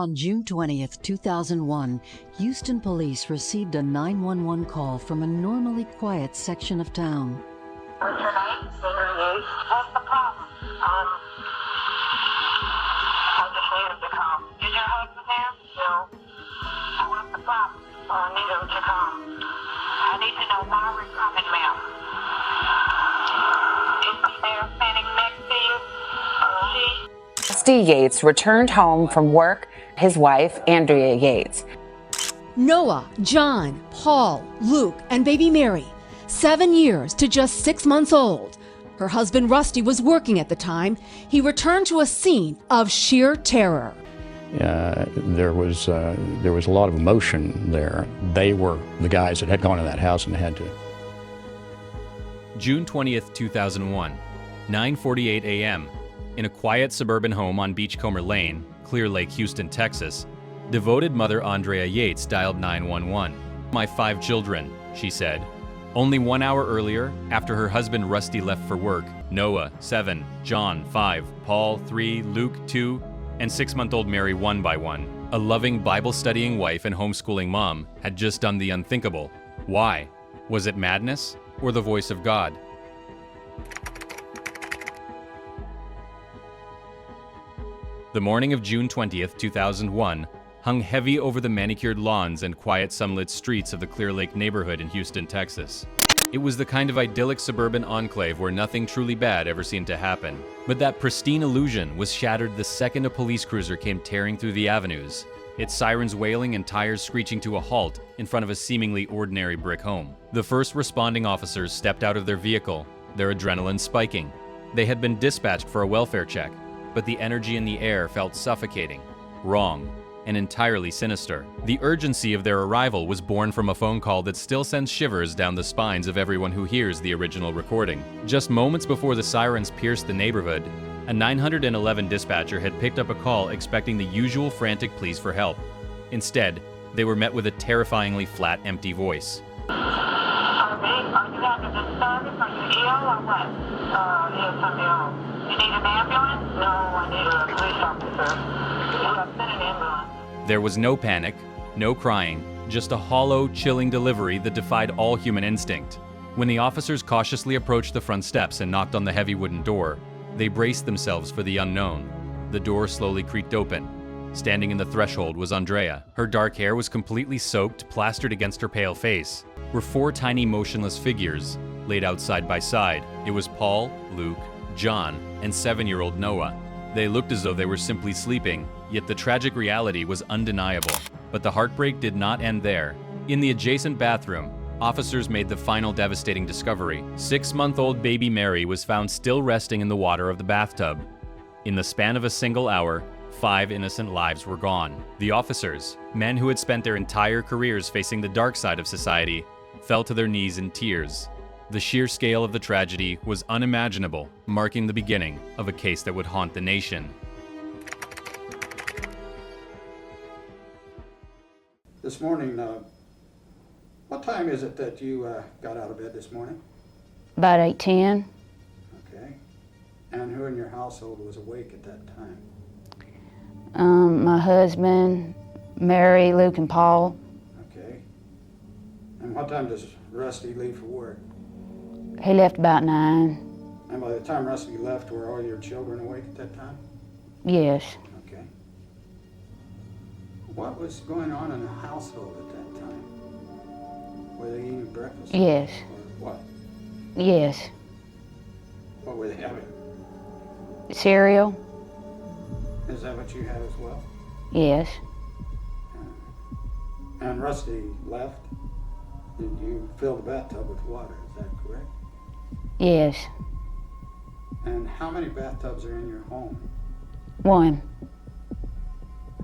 On June 20th, 2001, Houston police received a 911 call from a normally quiet section of town. What's your name? Andrea Yates. What's the problem? I just needed to come. Is your husband there? No. What's the problem? I need him to come. I need to know why we're coming, ma'am. Is he there standing next to you? Andrea Yates returned home from work. His wife, Andrea Yates. Noah, John, Paul, Luke, and baby Mary, 7 years to just 6 months old. Her husband Rusty was working at the time. He returned to a scene of sheer terror. There was a lot of emotion there. They were the guys that had gone to that house and had to. June 20th, 2001, 9:48 a.m. In a quiet suburban home on Beachcomber Lane, Clear Lake, Houston, Texas, devoted mother Andrea Yates dialed 911. "My 5 children," she said. Only 1 hour earlier, after her husband Rusty left for work, Noah, 7, John, 5, Paul, 3, Luke, 2, and 6-month-old Mary, 1 by 1, a loving Bible-studying wife and homeschooling mom, had just done the unthinkable. Why? Was it madness or the voice of God? The morning of June 20th, 2001, hung heavy over the manicured lawns and quiet sunlit streets of the Clear Lake neighborhood in Houston, Texas. It was the kind of idyllic suburban enclave where nothing truly bad ever seemed to happen. But that pristine illusion was shattered the second a police cruiser came tearing through the avenues, its sirens wailing and tires screeching to a halt in front of a seemingly ordinary brick home. The first responding officers stepped out of their vehicle, their adrenaline spiking. They had been dispatched for a welfare check, but the energy in the air felt suffocating, wrong, and entirely sinister. The urgency of their arrival was born from a phone call that still sends shivers down the spines of everyone who hears the original recording. Just moments before the sirens pierced the neighborhood, a 911 dispatcher had picked up a call expecting the usual frantic pleas for help. Instead, they were met with a terrifyingly flat, empty voice. Are you having disturbance? Are you ill or what? Yes, I'm ill. You need an ambulance? No, I need a police officer. I've sent an ambulance. There was no panic, no crying, just a hollow, chilling delivery that defied all human instinct. When the officers cautiously approached the front steps and knocked on the heavy wooden door, they braced themselves for the unknown. The door slowly creaked open. Standing in the threshold was Andrea. Her dark hair was completely soaked, plastered against her pale face. Were 4 tiny motionless figures, laid out side by side. It was Paul, Luke, John, and 7-year-old Noah. They looked as though they were simply sleeping, yet the tragic reality was undeniable. But the heartbreak did not end there. In the adjacent bathroom, officers made the final devastating discovery. 6-month-old baby Mary was found still resting in the water of the bathtub. In the span of a single hour, 5 innocent lives were gone. The officers, men who had spent their entire careers facing the dark side of society, fell to their knees in tears. The sheer scale of the tragedy was unimaginable, marking the beginning of a case that would haunt the nation. This morning, what time is it that you got out of bed this morning? About 8:10. Okay. And who in your household was awake at that time? My husband, Mary, Luke, and Paul. Okay. And what time does Rusty leave for work? He left about 9. And by the time Rusty left, were all your children awake at that time? Yes. Okay. What was going on in the household at that time? Were they eating breakfast? Yes. Or what? Yes. What were they having? Cereal? Is that what you had as well? Yes. And Rusty left, and you filled the bathtub with water, is that correct? Yes. And how many bathtubs are in your home? 1.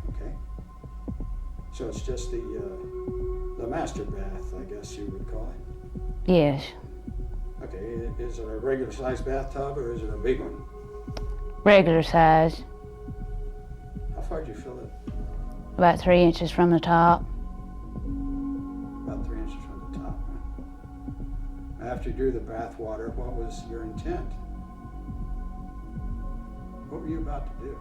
Okay. So it's just the master bath, I guess you would call it? Yes. Okay, is it a regular sized bathtub or is it a big one? Regular size. How far did you fill it? About 3 inches from the top. About 3 inches from the top. Huh? After you drew the bath water, what was your intent? What were you about to do?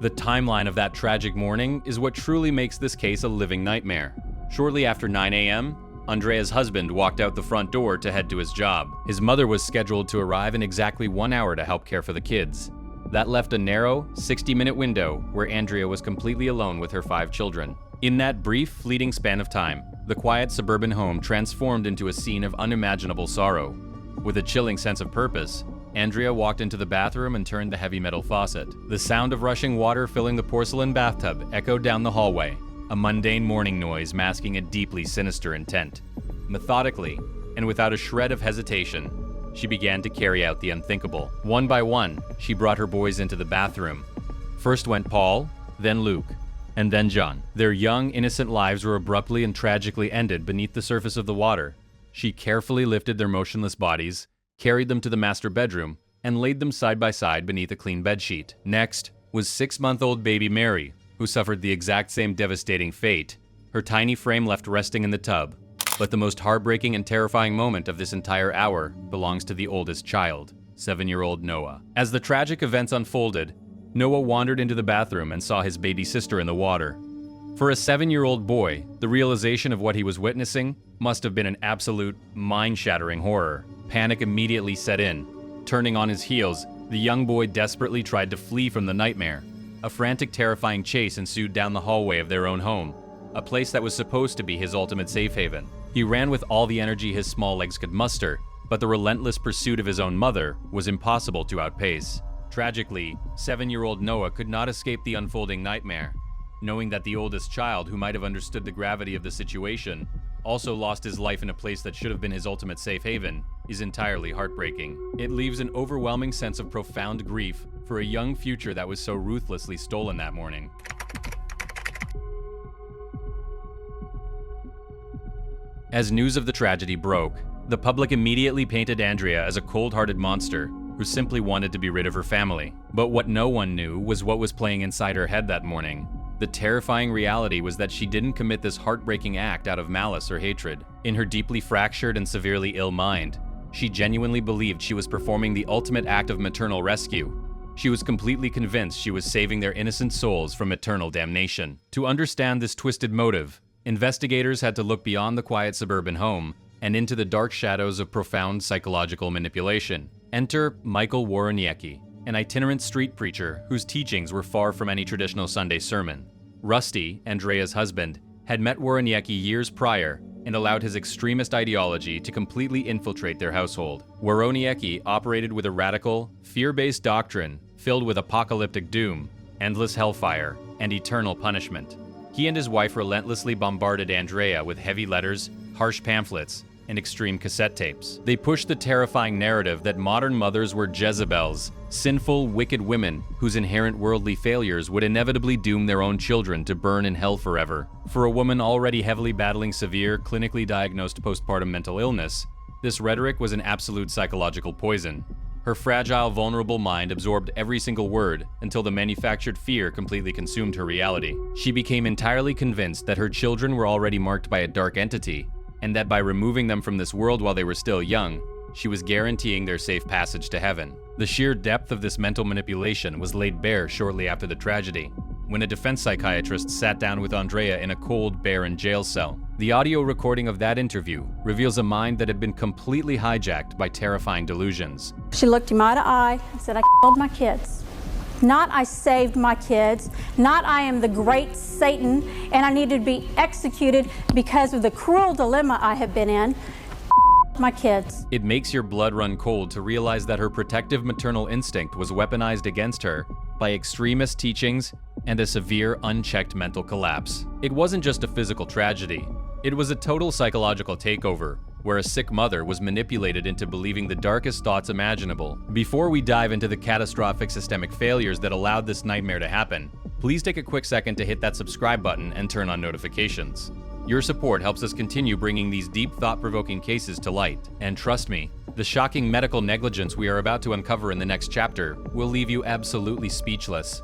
The timeline of that tragic morning is what truly makes this case a living nightmare. Shortly after 9 a.m., Andrea's husband walked out the front door to head to his job. His mother was scheduled to arrive in exactly 1 hour to help care for the kids. That left a narrow, 60-minute window where Andrea was completely alone with her 5 children. In that brief, fleeting span of time, the quiet suburban home transformed into a scene of unimaginable sorrow. With a chilling sense of purpose, Andrea walked into the bathroom and turned the heavy metal faucet. The sound of rushing water filling the porcelain bathtub echoed down the hallway, a mundane morning noise masking a deeply sinister intent. Methodically, and without a shred of hesitation, she began to carry out the unthinkable. One by one, she brought her boys into the bathroom. First went Paul, then Luke, and then John. Their young, innocent lives were abruptly and tragically ended beneath the surface of the water. She carefully lifted their motionless bodies, carried them to the master bedroom, and laid them side by side beneath a clean bedsheet. Next was 6-month-old baby Mary, who suffered the exact same devastating fate, her tiny frame left resting in the tub. But the most heartbreaking and terrifying moment of this entire hour belongs to the oldest child, 7-year-old Noah. As the tragic events unfolded, Noah wandered into the bathroom and saw his baby sister in the water. For a 7-year-old boy, the realization of what he was witnessing must have been an absolute mind-shattering horror. Panic immediately set in. Turning on his heels, the young boy desperately tried to flee from the nightmare. A frantic, terrifying chase ensued down the hallway of their own home, a place that was supposed to be his ultimate safe haven. He ran with all the energy his small legs could muster, but the relentless pursuit of his own mother was impossible to outpace. Tragically, 7-year-old Noah could not escape the unfolding nightmare. Knowing that the oldest child, who might have understood the gravity of the situation, also lost his life in a place that should have been his ultimate safe haven, is entirely heartbreaking. It leaves an overwhelming sense of profound grief for a young future that was so ruthlessly stolen that morning. As news of the tragedy broke, the public immediately painted Andrea as a cold-hearted monster who simply wanted to be rid of her family. But what no one knew was what was playing inside her head that morning. The terrifying reality was that she didn't commit this heartbreaking act out of malice or hatred. In her deeply fractured and severely ill mind, she genuinely believed she was performing the ultimate act of maternal rescue. She was completely convinced she was saving their innocent souls from eternal damnation. To understand this twisted motive, investigators had to look beyond the quiet suburban home and into the dark shadows of profound psychological manipulation. Enter Michael Woroniecki, an itinerant street preacher whose teachings were far from any traditional Sunday sermon. Rusty, Andrea's husband, had met Woroniecki years prior and allowed his extremist ideology to completely infiltrate their household. Woroniecki operated with a radical, fear-based doctrine filled with apocalyptic doom, endless hellfire, and eternal punishment. He and his wife relentlessly bombarded Andrea with heavy letters, harsh pamphlets, and extreme cassette tapes. They pushed the terrifying narrative that modern mothers were Jezebels, sinful, wicked women whose inherent worldly failures would inevitably doom their own children to burn in hell forever. For a woman already heavily battling severe, clinically diagnosed postpartum mental illness, this rhetoric was an absolute psychological poison. Her fragile, vulnerable mind absorbed every single word until the manufactured fear completely consumed her reality. She became entirely convinced that her children were already marked by a dark entity, and that by removing them from this world while they were still young, she was guaranteeing their safe passage to heaven. The sheer depth of this mental manipulation was laid bare shortly after the tragedy, when a defense psychiatrist sat down with Andrea in a cold, barren jail cell. The audio recording of that interview reveals a mind that had been completely hijacked by terrifying delusions. She looked him eye to eye and said, "I killed my kids. Not I saved my kids, not I am the great Satan and I need to be executed because of the cruel dilemma I have been in. My kids." It makes your blood run cold to realize that her protective maternal instinct was weaponized against her by extremist teachings and a severe, unchecked mental collapse. It wasn't just a physical tragedy. It was a total psychological takeover, where a sick mother was manipulated into believing the darkest thoughts imaginable. Before we dive into the catastrophic systemic failures that allowed this nightmare to happen, please take a quick second to hit that subscribe button and turn on notifications. Your support helps us continue bringing these deep, thought-provoking cases to light. And trust me, the shocking medical negligence we are about to uncover in the next chapter will leave you absolutely speechless.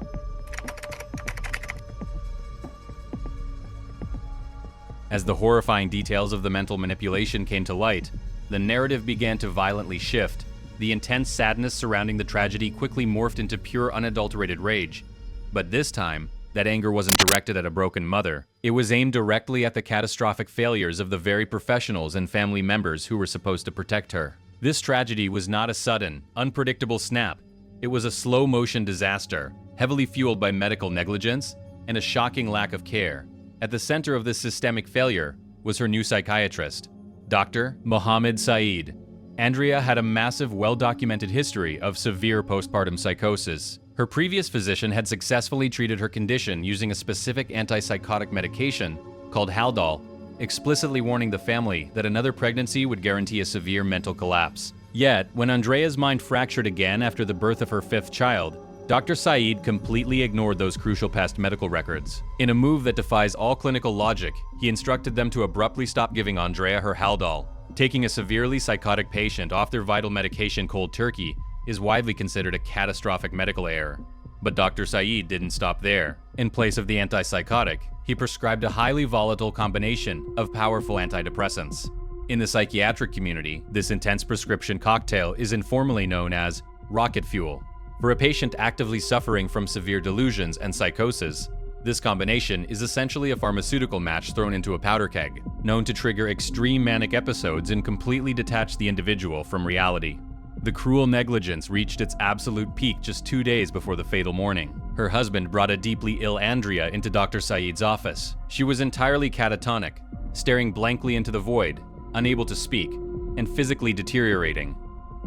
As the horrifying details of the mental manipulation came to light, the narrative began to violently shift. The intense sadness surrounding the tragedy quickly morphed into pure, unadulterated rage. But this time, that anger wasn't directed at a broken mother. It was aimed directly at the catastrophic failures of the very professionals and family members who were supposed to protect her. This tragedy was not a sudden, unpredictable snap. It was a slow-motion disaster, heavily fueled by medical negligence and a shocking lack of care. At the center of this systemic failure was her new psychiatrist, Dr. Mohammed Saeed. Andrea had a massive, well-documented history of severe postpartum psychosis. Her previous physician had successfully treated her condition using a specific antipsychotic medication called Haldol, explicitly warning the family that another pregnancy would guarantee a severe mental collapse. Yet, when Andrea's mind fractured again after the birth of her 5th child, Dr. Saeed completely ignored those crucial past medical records. In a move that defies all clinical logic, he instructed them to abruptly stop giving Andrea her Haldol. Taking a severely psychotic patient off their vital medication cold turkey is widely considered a catastrophic medical error. But Dr. Saeed didn't stop there. In place of the antipsychotic, he prescribed a highly volatile combination of powerful antidepressants. In the psychiatric community, this intense prescription cocktail is informally known as rocket fuel. For a patient actively suffering from severe delusions and psychosis, this combination is essentially a pharmaceutical match thrown into a powder keg, known to trigger extreme manic episodes and completely detach the individual from reality. The cruel negligence reached its absolute peak just 2 days before the fatal morning. Her husband brought a deeply ill Andrea into Dr. Saeed's office. She was entirely catatonic, staring blankly into the void, unable to speak, and physically deteriorating.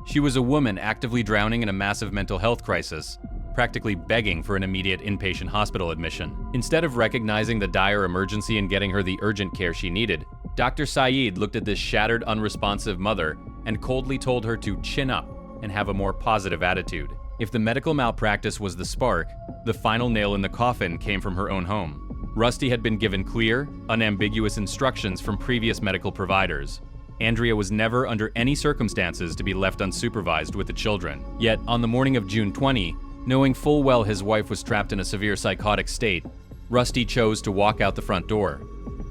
She was a woman actively drowning in a massive mental health crisis, practically begging for an immediate inpatient hospital admission. Instead of recognizing the dire emergency and getting her the urgent care she needed, Dr. Saeed looked at this shattered, unresponsive mother and coldly told her to chin up and have a more positive attitude. If the medical malpractice was the spark, the final nail in the coffin came from her own home. Rusty had been given clear, unambiguous instructions from previous medical providers. Andrea was never under any circumstances to be left unsupervised with the children. Yet, on the morning of June 20, knowing full well his wife was trapped in a severe psychotic state, Rusty chose to walk out the front door.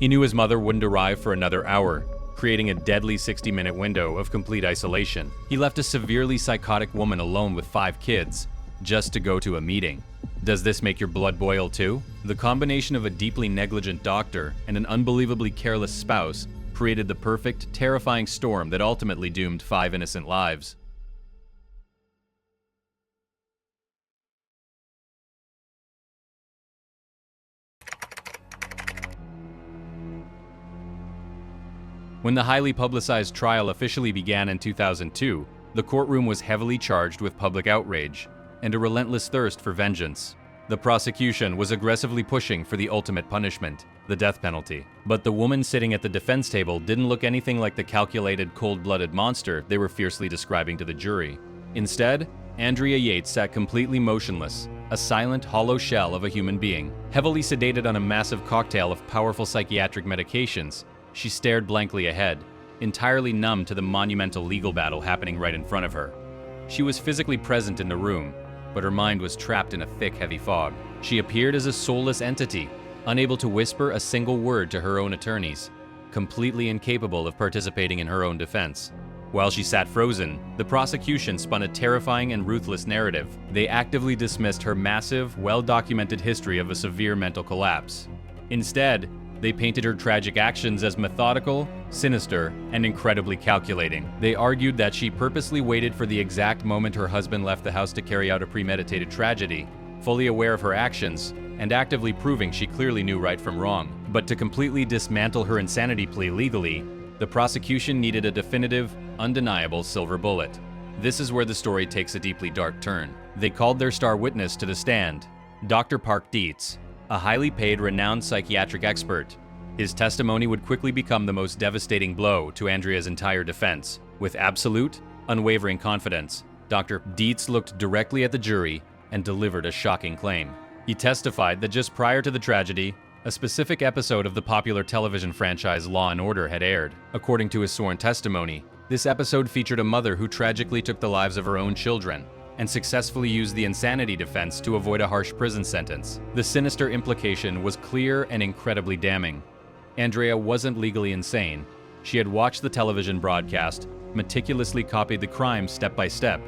He knew his mother wouldn't arrive for another hour, creating a deadly 60-minute window of complete isolation. He left a severely psychotic woman alone with 5 kids, just to go to a meeting. Does this make your blood boil too? The combination of a deeply negligent doctor and an unbelievably careless spouse created the perfect, terrifying storm that ultimately doomed 5 innocent lives. When the highly publicized trial officially began in 2002, the courtroom was heavily charged with public outrage and a relentless thirst for vengeance. The prosecution was aggressively pushing for the ultimate punishment, the death penalty. But the woman sitting at the defense table didn't look anything like the calculated, cold-blooded monster they were fiercely describing to the jury. Instead, Andrea Yates sat completely motionless, a silent, hollow shell of a human being. Heavily sedated on a massive cocktail of powerful psychiatric medications, she stared blankly ahead, entirely numb to the monumental legal battle happening right in front of her. She was physically present in the room, but her mind was trapped in a thick, heavy fog. She appeared as a soulless entity, unable to whisper a single word to her own attorneys, completely incapable of participating in her own defense. While she sat frozen, the prosecution spun a terrifying and ruthless narrative. They actively dismissed her massive, well-documented history of a severe mental collapse. Instead, they painted her tragic actions as methodical, sinister, and incredibly calculating. They argued that she purposely waited for the exact moment her husband left the house to carry out a premeditated tragedy, fully aware of her actions, and actively proving she clearly knew right from wrong. But to completely dismantle her insanity plea legally, the prosecution needed a definitive, undeniable silver bullet. This is where the story takes a deeply dark turn. They called their star witness to the stand, Dr. Park Dietz, a highly paid, renowned psychiatric expert. His testimony would quickly become the most devastating blow to Andrea's entire defense. With absolute, unwavering confidence, Dr. Dietz looked directly at the jury and delivered a shocking claim. He testified that just prior to the tragedy, a specific episode of the popular television franchise Law & Order had aired. According to his sworn testimony, this episode featured a mother who tragically took the lives of her own children and successfully used the insanity defense to avoid a harsh prison sentence. The sinister implication was clear and incredibly damning. Andrea wasn't legally insane. She had watched the television broadcast, meticulously copied the crime step by step,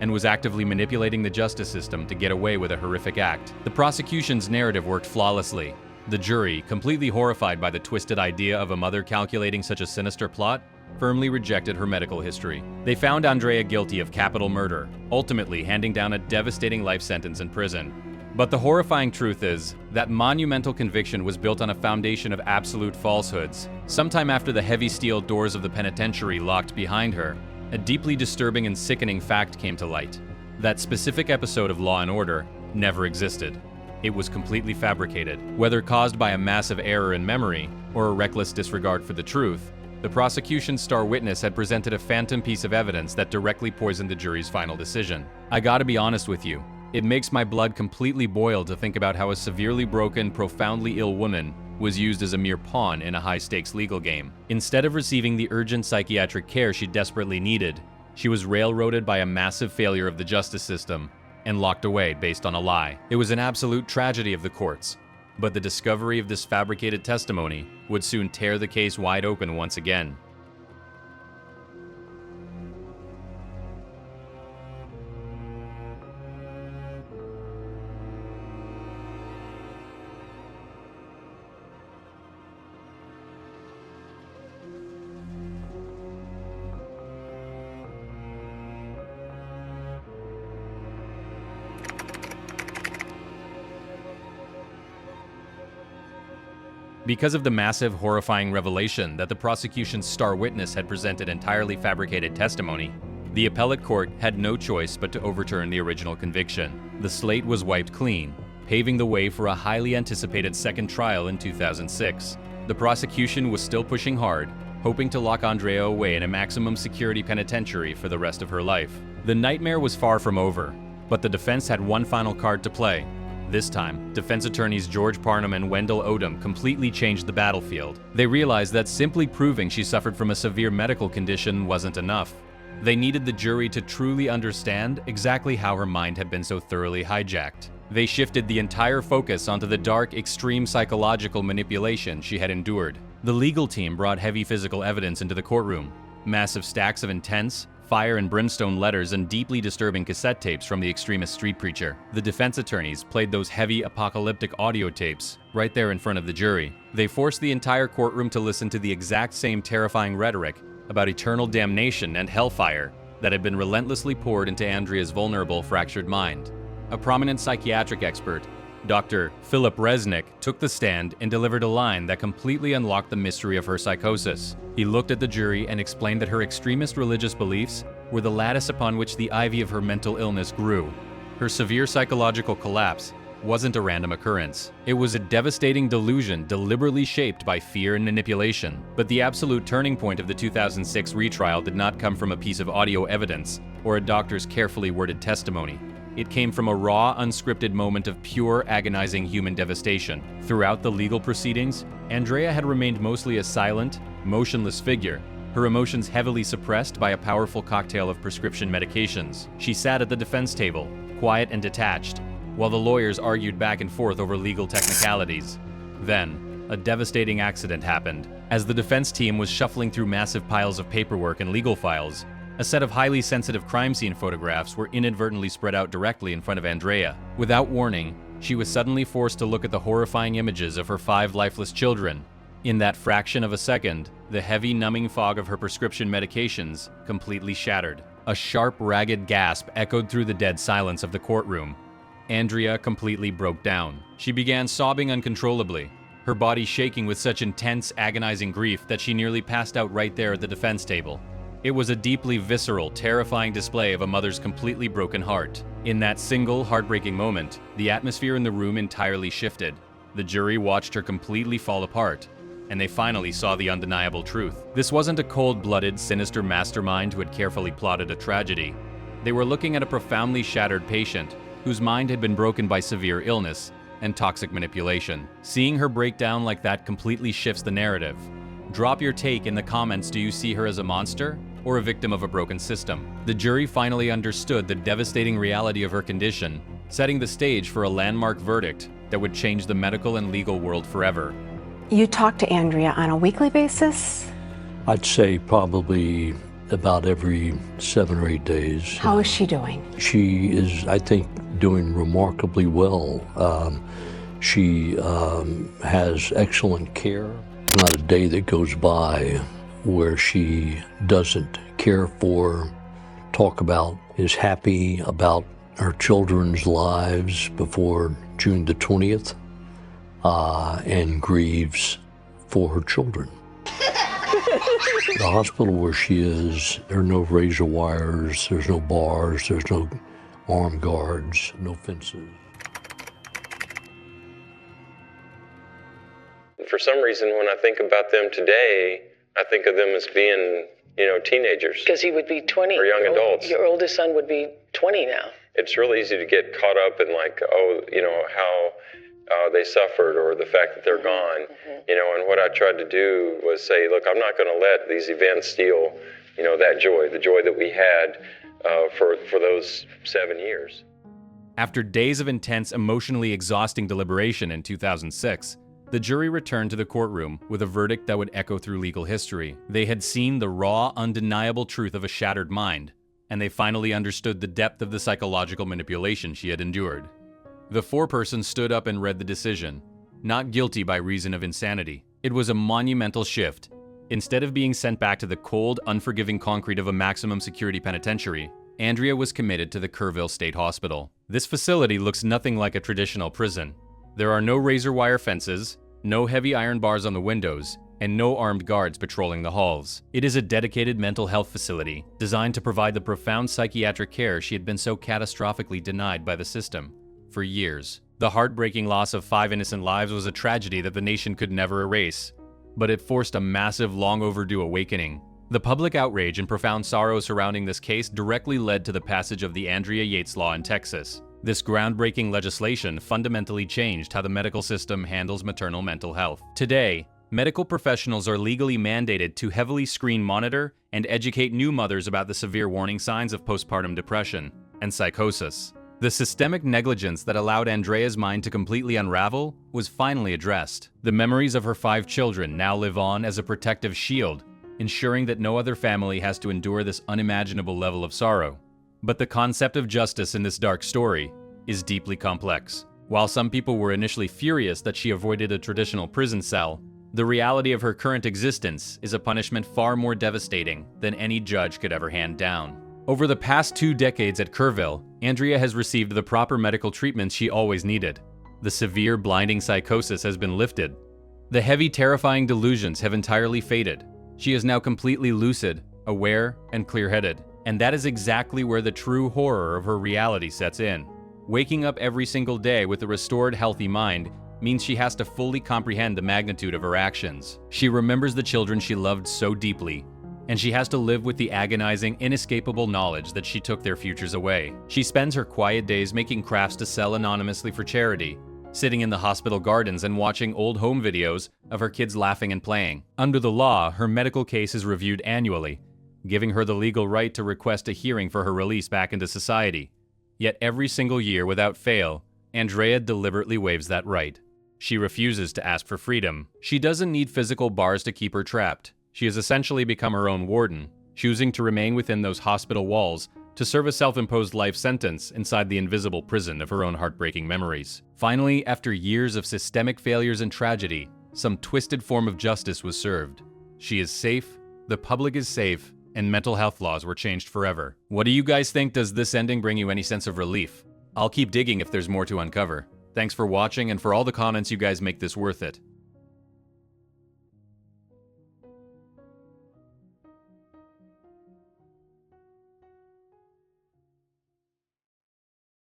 and was actively manipulating the justice system to get away with a horrific act. The prosecution's narrative worked flawlessly. The jury, completely horrified by the twisted idea of a mother calculating such a sinister plot, firmly rejected her medical history. They found Andrea guilty of capital murder, ultimately handing down a devastating life sentence in prison. But the horrifying truth is, that monumental conviction was built on a foundation of absolute falsehoods. Sometime after the heavy steel doors of the penitentiary locked behind her, a deeply disturbing and sickening fact came to light. That specific episode of Law & Order never existed. It was completely fabricated. Whether caused by a massive error in memory or a reckless disregard for the truth, the prosecution's star witness had presented a phantom piece of evidence that directly poisoned the jury's final decision. I gotta be honest with you, it makes my blood completely boil to think about how a severely broken, profoundly ill woman was used as a mere pawn in a high-stakes legal game. Instead of receiving the urgent psychiatric care she desperately needed, she was railroaded by a massive failure of the justice system and locked away based on a lie. It was an absolute tragedy of the courts, but the discovery of this fabricated testimony would soon tear the case wide open once again. Because of the massive, horrifying revelation that the prosecution's star witness had presented entirely fabricated testimony, the appellate court had no choice but to overturn the original conviction. The slate was wiped clean, paving the way for a highly anticipated second trial in 2006. The prosecution was still pushing hard, hoping to lock Andrea away in a maximum security penitentiary for the rest of her life. The nightmare was far from over, but the defense had one final card to play. This time, defense attorneys George Parnham and Wendell Odom completely changed the battlefield. They realized that simply proving she suffered from a severe medical condition wasn't enough. They needed the jury to truly understand exactly how her mind had been so thoroughly hijacked. They shifted the entire focus onto the dark, extreme psychological manipulation she had endured. The legal team brought heavy physical evidence into the courtroom. Massive stacks of intense, fire and brimstone letters and deeply disturbing cassette tapes from the extremist street preacher. The defense attorneys played those heavy apocalyptic audio tapes right there in front of the jury. They forced the entire courtroom to listen to the exact same terrifying rhetoric about eternal damnation and hellfire that had been relentlessly poured into Andrea's vulnerable, fractured mind. A prominent psychiatric expert, Dr. Philip Resnick, took the stand and delivered a line that completely unlocked the mystery of her psychosis. He looked at the jury and explained that her extremist religious beliefs were the lattice upon which the ivy of her mental illness grew. Her severe psychological collapse wasn't a random occurrence. It was a devastating delusion deliberately shaped by fear and manipulation. But the absolute turning point of the 2006 retrial did not come from a piece of audio evidence or a doctor's carefully worded testimony. It came from a raw, unscripted moment of pure, agonizing human devastation. Throughout the legal proceedings, Andrea had remained mostly a silent, motionless figure, her emotions heavily suppressed by a powerful cocktail of prescription medications. She sat at the defense table, quiet and detached, while the lawyers argued back and forth over legal technicalities. Then, a devastating accident happened. As the defense team was shuffling through massive piles of paperwork and legal files, a set of highly sensitive crime scene photographs were inadvertently spread out directly in front of Andrea. Without warning, she was suddenly forced to look at the horrifying images of her 5 lifeless children. In that fraction of a second, the heavy, numbing fog of her prescription medications completely shattered. A sharp, ragged gasp echoed through the dead silence of the courtroom. Andrea completely broke down. She began sobbing uncontrollably, her body shaking with such intense, agonizing grief that she nearly passed out right there at the defense table. It was a deeply visceral, terrifying display of a mother's completely broken heart. In that single, heartbreaking moment, the atmosphere in the room entirely shifted. The jury watched her completely fall apart, and they finally saw the undeniable truth. This wasn't a cold-blooded, sinister mastermind who had carefully plotted a tragedy. They were looking at a profoundly shattered patient whose mind had been broken by severe illness and toxic manipulation. Seeing her break down like that completely shifts the narrative. Drop your take in the comments. Do you see her as a monster or a victim of a broken system? The jury finally understood the devastating reality of her condition, setting the stage for a landmark verdict that would change the medical and legal world forever. You talk to Andrea on a weekly basis? I'd say probably about every 7 or 8 days. How is she doing? She is, I think, doing remarkably well. She has excellent care. Not a day that goes by where she doesn't care for, talk about, is happy about her children's lives before June the 20th, and grieves for her children. The hospital where she is, there are no razor wires, there's no bars, there's no armed guards, no fences. For some reason, when I think about them today, I think of them as being, teenagers. Because he would be 20. Or young adults. Your oldest son would be 20 now. It's really easy to get caught up in how they suffered or the fact that they're gone. And what I tried to do was say, look, I'm not going to let these events steal, that joy, the joy that we had for those 7 years. After days of intense, emotionally exhausting deliberation in 2006, the jury returned to the courtroom with a verdict that would echo through legal history. They had seen the raw, undeniable truth of a shattered mind, and they finally understood the depth of the psychological manipulation she had endured. The foreperson stood up and read the decision. Not guilty by reason of insanity. It was a monumental shift. Instead of being sent back to the cold, unforgiving concrete of a maximum security penitentiary, Andrea was committed to the Kerrville State Hospital. This facility looks nothing like a traditional prison. There are no razor wire fences, no heavy iron bars on the windows, and no armed guards patrolling the halls. It is a dedicated mental health facility designed to provide the profound psychiatric care she had been so catastrophically denied by the system for years. The heartbreaking loss of 5 innocent lives was a tragedy that the nation could never erase, but it forced a massive, long overdue awakening. The public outrage and profound sorrow surrounding this case directly led to the passage of the Andrea Yates Law in Texas. This groundbreaking legislation fundamentally changed how the medical system handles maternal mental health. Today, medical professionals are legally mandated to heavily screen, monitor, and educate new mothers about the severe warning signs of postpartum depression and psychosis. The systemic negligence that allowed Andrea's mind to completely unravel was finally addressed. The memories of her 5 children now live on as a protective shield, ensuring that no other family has to endure this unimaginable level of sorrow. But the concept of justice in this dark story is deeply complex. While some people were initially furious that she avoided a traditional prison cell, the reality of her current existence is a punishment far more devastating than any judge could ever hand down. Over the past 2 decades at Kerrville, Andrea has received the proper medical treatments she always needed. The severe, blinding psychosis has been lifted. The heavy, terrifying delusions have entirely faded. She is now completely lucid, aware, and clear-headed. And that is exactly where the true horror of her reality sets in. Waking up every single day with a restored, healthy mind means she has to fully comprehend the magnitude of her actions. She remembers the children she loved so deeply, and she has to live with the agonizing, inescapable knowledge that she took their futures away. She spends her quiet days making crafts to sell anonymously for charity, sitting in the hospital gardens and watching old home videos of her kids laughing and playing. Under the law, her medical case is reviewed annually, giving her the legal right to request a hearing for her release back into society. Yet every single year, without fail, Andrea deliberately waives that right. She refuses to ask for freedom. She doesn't need physical bars to keep her trapped. She has essentially become her own warden, choosing to remain within those hospital walls to serve a self-imposed life sentence inside the invisible prison of her own heartbreaking memories. Finally, after years of systemic failures and tragedy, some twisted form of justice was served. She is safe, the public is safe, and mental health laws were changed forever. What do you guys think? Does this ending bring you any sense of relief? I'll keep digging if there's more to uncover. Thanks for watching and for all the comments you guys make this worth it.